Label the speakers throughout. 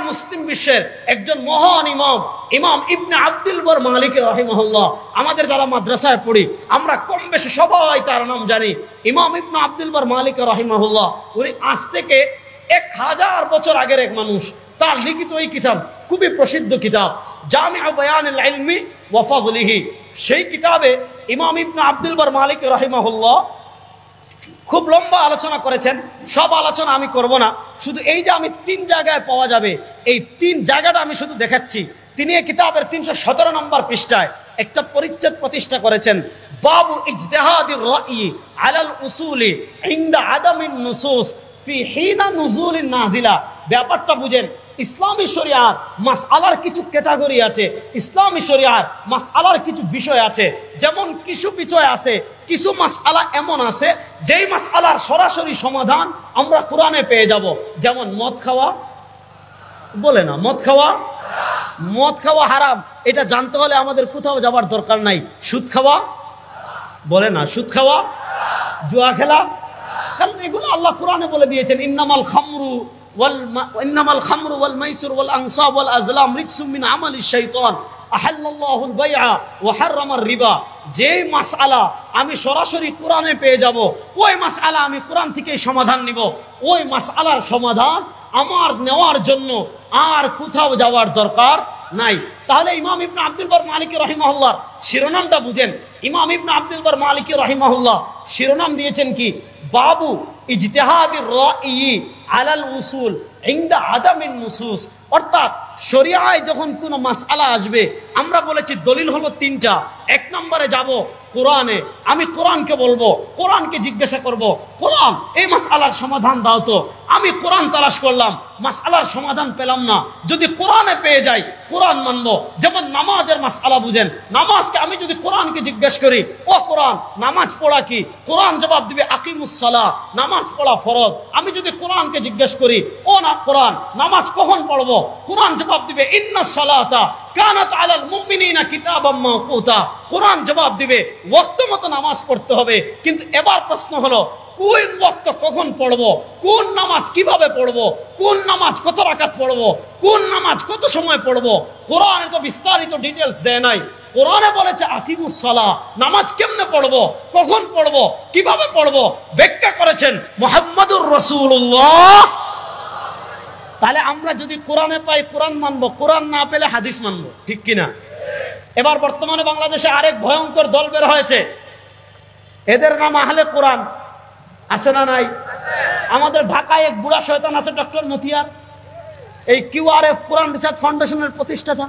Speaker 1: মুসলিম বিশ্বের একজন মহান ইমাম, ইমাম ইবনে আব্দুল বার মালিকি রাহিমাহুল্লাহ। আমাদের যারা মাদ্রাসায় পড়ি আমরা কম বেশি সবাই তার নাম জানি, ইমাম ইবনে আব্দুল বার মালিকি রাহিমাহুল্লাহ। উনি আজ থেকে 1000 বছর আগের এক মানুষ। তার লিখিত এই কিতাব খুবই প্রসিদ্ধ কিতাব, জামিউ বায়ানুল ইলমি ওয়া ফাদলিহি। সেই কিতাবে ইমাম ইবনে আব্দুল বার মালিকি রাহিমাহুল্লাহ খুব লম্বা আলোচনা করেছেন। সব আলোচনা আমি করব না, শুধু এই যে আমি 3 জায়গায় পাওয়া যাবে এই 3 জায়গাটা আমি শুধু দেখাচ্ছি। তিনি এই কিতাবের 317 নম্বর পৃষ্ঠায় একটা পরিচ্ছেদ প্রতিষ্ঠা করেছেন, বাবু ইজতিহাদির রাই আলাল উসুলি ইনদা আদামিন নুসুস ফি হিনা নুজুলিন নাজিলা। ব্যাপারটা বুঝেন, ইসলামী শরিয়ার মাসআলার কিছু ক্যাটাগরি আছে, ইসলামী শরিয়ার মাসআলার কিছু বিষয় আছে। যেমন কিছু বিষয় আছে, কিছু মাসআলা এমন আছে যেই মাসআলার সরাসরি সমাধান আমরা কোরআনে পেয়ে যাব। যেমন মদ খাওয়া, বলে না মদ খাওয়া হারাম, এটা জানতে হলে আমাদের কোথাও যাবার দরকার নাই। সুদ খাওয়া, বলে না সুদ খাওয়া, জুয়া খেলা, কারণ এগুলো আল্লাহ কোরআনে বলে দিয়েছেন, ইন্নামাল খামরু ওয়াল মাইসির ওয়াল আনসাব ওয়াল আজলাম রিজসুম মিন আমালিশ শাইতান আহাল্লাল্লাহুল বাইআ ওয়া হাররামার রিবা। যে মাসআলা আমি সরাসরি কোরআনে পেয়ে যাব, ওই মাসআলা আমি কোরআন থেকে সমাধান নিব। ওই মাসআলার সমাধান আমার নেওয়ার জন্য আর কোথাও যাওয়ার দরকার নাই। তাহলে ইমাম ইবনে আব্দুল বার মালিকি রাহিমাহুল্লাহ শিরোনামটা বুঝেন। ইমাম ইবনে আব্দুল বার মালিকি রাহিমাহুল্লাহ শিরোনাম দিয়েছেন কি, বাবু ইজতিহাদির রাই আলাল উসুল ইনদা আদামিন নুসুস। অর্থাৎ শরিয়ায় যখন কোনো মাসআলা আসবে, আমরা বলেছি দলিল হলো 3টা। 1 নম্বরে যাব কোরআনে, আমি কোরআনকে বলবো, কোরআনকে জিজ্ঞাসা করব, কোরআন এই মাসআলার সমাধান দাও তো। আমি কোরআন তালাশ করলাম, মাসআলার সমাধান পেলাম না, যদি কোরআনে পেয়ে যাই কোরআন মানব। যেমন নামাজের মাসআলা বুঝেন, নামাজকে আমি যদি কোরআনকে জিজ্ঞেস করি, ও কোরআন নামাজ পড়া কি, কোরআন জবাব দিবে আকিমুস সালাহ, নামাজ পড়া ফরজ। আমি যদি কোরআনকে জিজ্ঞেস করি, ও না কোরআন নামাজ কখন পড়বো, কোরআন জবাব দিবে ইন্নাস সালাতা কানাত আলাল মুমিনিনা কিতাবাম মাওকুতা। কোরআন জবাব দিবে ওয়াক্ত মতো নামাজ পড়তে হবে। কিন্তু এবার প্রশ্ন হলো, কোন ওয়াক্ত কখন পড়বো, কোন নামাজ কিভাবে পড়বো, কোন নামাজ কত রাকাত পড়বো, কোন নামাজ কত সময় পড়বো? কোরআনে তো বিস্তারিত ডিটেইলস দেয় নাই। কোরআনে বলেছে আকিমুস সালাহ, নামাজ কেমনে পড়বো, কখন পড়বো, কিভাবে পড়বো, ব্যাখ্যা করেছেন মুহাম্মাদুর রাসূলুল্লাহ। তাহলে আমরা যদি কোরআনে পাই কোরআন মানবো, কোরআন না পেলে হাদিস মানবো, ঠিক কিনা? এবার বর্তমানে বাংলাদেশে আরেক ভয়ঙ্কর দল বের হয়েছে, এদের নাম আহলে কোরআন। আছে না নাই? আমাদের ঢাকায় এক বুড়া শয়তান আছে ডক্টর মতিয়ার, এই QRF কোরআন রিসার্চ ফাউন্ডেশনের প্রতিষ্ঠাতা।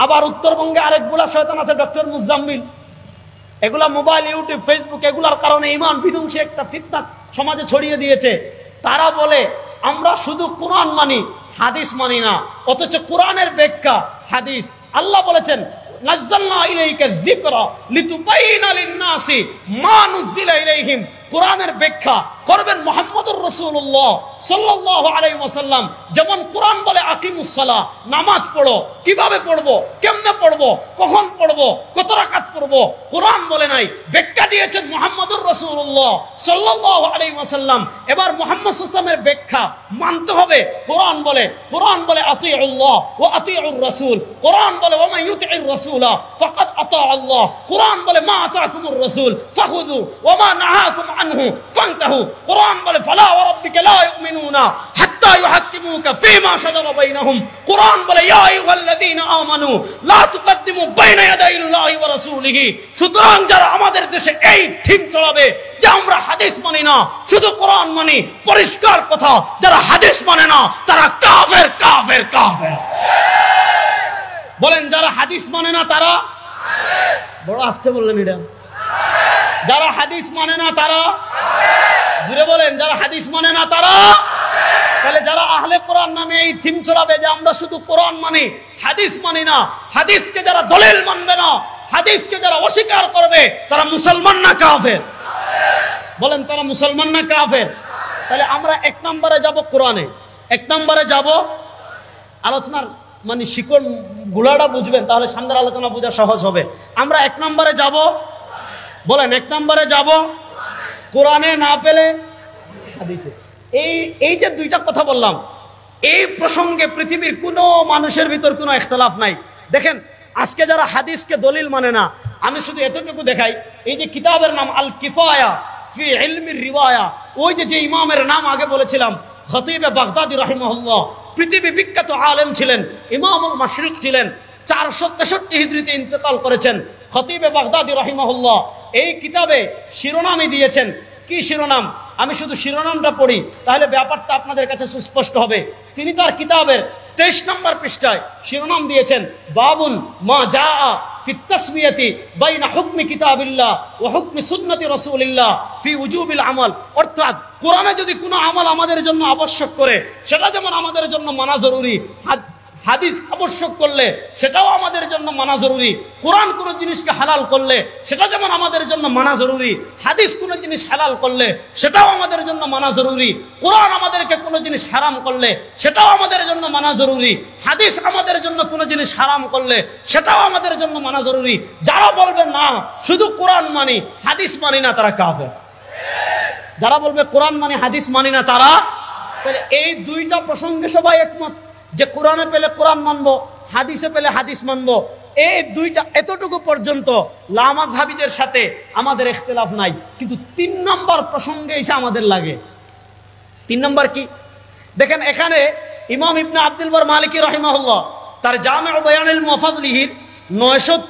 Speaker 1: আবার উত্তরবঙ্গে আরেক বুড়া শয়তান আছে ডক্টর মুজাম্মিল। এগুলা মোবাইল, ইউটিউব, ফেসবুক এগুলার কারণে ইমান বিধ্বংসী একটা ফিতনা সমাজে ছড়িয়ে দিয়েছে। তারা বলে আমরা শুধু কোরআন মানি, হাদিস মানি না, অথচ কোরআনের ব্যাখ্যা হাদিস। আল্লাহ বলেছেন নাজ্জালনা ইলাইকা যিকরা লিতুবাইয়িনা লিন-নাসি মা নুযিলা ইলাইহিম। কোরআনের ব্যাখ্যা করবেন মুহাম্মদুর রাসূলুল্লাহ সাল্লাল্লাহু আলাইহি ওয়াসাল্লাম। যেমন কোরআন বলে আকিমুস সালাহ, নামাজ পড়ো, কিভাবে পড়বো, কেমনে পড়বো, কখন পড়বো, কত রাকাত পড়বো, কোরআন বলে নাই, ব্যাখ্যা দিয়েছেন মুহাম্মদুর রাসূলুল্লাহ সাল্লাল্লাহু আলাইহি ওয়াসাল্লাম। এবার মুহাম্মদ সাল্লাল্লাহু আলাইহি ব্যাখ্যা মানতে হবে। কোরআন বলে আতিউল্লাহ ওয়া আতিউর রাসূল। কোরআন বলে ওয়া মান ইউতিউর রাসূলা ফাকাদ আতা আল্লাহ। কোরআন বলে মা আতাকুমুর রাসূল ফাখুযু ওয়া মা নাহাকুম আনহু ফান্তাহু। কোরআন বলে ফালা ওয়া রাব্বিকা লা ইউমিনুনা হাত্তা ইউহাক্কিমুকা ফীমা শাজারা বাইনাহুম। কোরআন বলে ইয়া আইয়ুহাল্লাযীনা আমানু লা তুকদ্দিমু বাইনা ইয়াদাইল্লাহি ওয়া রাসূলিহি। সুতরাং যারা আমাদের দেশে এই ঠিক চলাবে যে আমরা হাদিস মানি না, শুধু কোরআন মানি, পরিষ্কার কথা, যারা হাদিস মানে না তারা কাফের কাফের কাফের। বলেন যারা হাদিস মানে না তারা, বড় আস্তে বললেন এটা, যারা হাদিস মানে না তারা, জুড়ে বলেন যারা হাদিস মানে না তারা। তাহলে যারা আহলে কোরআন নামে এই থিম ছড়াবে যে আমরা শুধু কোরআন মানি, হাদিস মানি না, হাদিসকে যারা দলিল মানবে না, হাদিসকে যারা অস্বীকার করবে, তারা মুসলমান না কাফের? বলেন তারা মুসলমান না কাফের? তাহলে আমরা 1 নম্বরে যাব কোরআনে, 1 নম্বরে যাব। আলোচনার মানে শিকড় গুলাটা বুঝবেন, তাহলে সামনের আলোচনা বোঝা সহজ হবে। আমরা 1 নম্বরে যাব, বলেন 1 নম্বরে যাব কোরআনে, না পেলে হাদিসে। এই যে 2টা কথা বললাম, এই প্রসঙ্গে পৃথিবীর কোনো মানুষের ভিতর কোনো ইখতিলাফ নাই। দেখেন আজকে যারা হাদিসকে দলিল মানে না, আমি শুধু এতটুকু দেখাই, এই যে কিতাবের নাম আল কিফায়া ফি ইলমির রিওয়ায়া, ওই যে ইমামের নাম আগে বলেছিলাম খতিবে বাগদাদি রাহিমাহুল্লাহ, পৃথিবী বিখ্যাত আলেম ছিলেন, ইমামুল মাশরিক ছিলেন, 463 হিজরিতে ইন্তেকাল করেছেন খতিবে বাগদাদি রাহিমাহুল্লাহ। এই কিতাবে শিরোনামই দিয়েছেন, কি শিরোনাম? আমি শুধু শিরোনামটা পড়ি, তাহলে ব্যাপারটা আপনাদের কাছে সুস্পষ্ট হবে। তিনি তার কিতাবের 23 নম্বর পৃষ্ঠায় শিরোনাম দিয়েছেন বাবুন মা জাআ ফি তাসমিয়াতি বাইনা হুকমি কিতাবিল্লাহ ওয়া হুকমি সুন্নতি রাসূলিল্লাহ ফি উজুবিল আমাল। অর্থাৎ কোরআনে যদি কোনো আমল আমাদের জন্য আবশ্যক করে, সেটা যেমন আমাদের জন্য মানা জরুরি, হাদিস আবশ্যক করলে সেটাও আমাদের জন্য মানা জরুরি। কোরআন কোনো জিনিসকে হালাল করলে সেটা যেমন আমাদের জন্য মানা জরুরি, হাদিস কোনো জিনিস হালাল করলে সেটাও আমাদের জন্য মানা জরুরি। কোরআন আমাদেরকে কোনো জিনিস হারাম করলে সেটাও আমাদের জন্য মানা জরুরি। হাদিস আমাদের জন্য কোনো জিনিস হারাম করলে সেটাও আমাদের জন্য মানা জরুরি। যারা বলবে না শুধু কোরআন মানি হাদিস মানি না, তারা কাফের। যারা বলবে কোরআন মানি হাদিস মানি না, তারা, তাহলে এই দুইটা প্রসঙ্গে সবাই একমত যে কোরআনে পেলে কোরআন মানবো, হাদিসে পেলে হাদিস মানবো। এই দুইটা এতটুকু পর্যন্ত লামাযহাবীদের সাথে আমাদের ইখতিলাফ নাই। কিন্তু 3 নম্বর প্রসঙ্গে এসে আমাদের লাগে। 3 নম্বর কি? দেখেন এখানে ইমাম ইবনে আব্দুল বার মালিকি রাহিমাহুল্লাহ তার জামিউ বায়ানুল মুফাদ্দিলিহির 903